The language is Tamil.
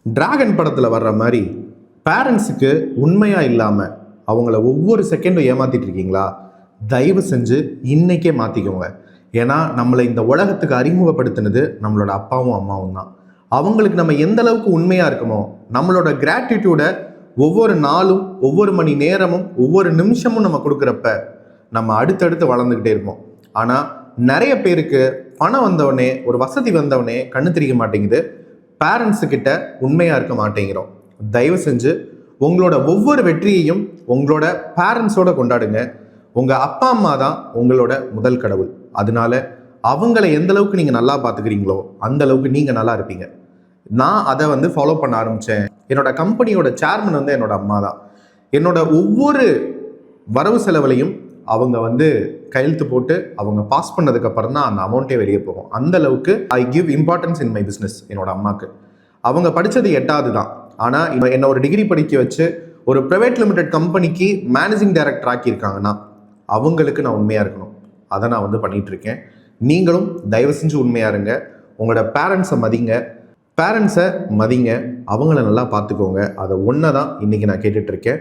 டிராகன் படத்தில் வர்ற மாதிரி பேரண்ட்ஸுக்கு உண்மையாக இல்லாமல் அவங்கள ஒவ்வொரு செகண்டும் ஏமாத்திட்டு இருக்கீங்களா? தயவு செஞ்சு இன்னைக்கே மாற்றிக்கோங்க. ஏன்னா நம்மளை இந்த உலகத்துக்கு அறிமுகப்படுத்தினது நம்மளோட அப்பாவும் அம்மாவும் தான். அவங்களுக்கு நம்ம எந்த அளவுக்கு உண்மையாக இருக்கமோ, நம்மளோட கிராட்டிடியூடை ஒவ்வொரு நாளும், ஒவ்வொரு மணி நேரமும், ஒவ்வொரு நிமிஷமும் நம்ம கொடுக்குறப்ப நம்ம அடுத்தடுத்து வளர்ந்துக்கிட்டே இருப்போம். ஆனால் நிறைய பேருக்கு பணம் வந்தவொடனே, ஒரு வசதி வந்தவொடனே கண்ணு தெரிய மாட்டேங்குது. பேரண்ட்ஸு கிட்ட உண்மையாக இருக்க மாட்டேங்கிறோம். தயவு செஞ்சு உங்களோட ஒவ்வொரு வெற்றியையும் உங்களோட பேரண்ட்ஸோட கொண்டாடுங்க. உங்கள் அப்பா அம்மா தான் உங்களோட முதல் கடவுள். அதனால அவங்கள எந்த அளவுக்கு நீங்கள் நல்லா பார்த்துக்கிறீங்களோ அந்த அளவுக்கு நீங்கள் நல்லா இருப்பீங்க. நான் அதை ஃபாலோ பண்ண ஆரம்பித்தேன். என்னோட கம்பெனியோட சேர்மன் என்னோட அம்மா தான். என்னோட ஒவ்வொரு வரவு செலவுலையும் அவங்க கையெழுத்து போட்டு அவங்க பாஸ் பண்ணதுக்கு அப்புறம் தான் அந்த அமௌண்ட்டே வெளியே போகும். அந்த அளவுக்கு I give importance in my business. என்னோட அம்மாவுக்கு அவங்க படித்தது 8வது தான். ஆனால் என்ன ஒரு டிகிரி படிக்க வச்சு ஒரு ப்ரைவேட் லிமிடெட் கம்பெனிக்கு மேனேஜிங் டைரக்டர் ஆக்கியிருக்காங்கன்னா அவங்களுக்கு நான் உண்மையாக இருக்கணும். அதை நான் பண்ணிட்டு இருக்கேன். நீங்களும் தயவு செஞ்சு உண்மையாக இருங்க. உங்களோட பேரண்ட்ஸை மதிங்க, அவங்கள நல்லா பார்த்துக்கோங்க. அதை ஒன்றை தான் இன்னைக்கு நான் கேட்டுட்டு இருக்கேன்.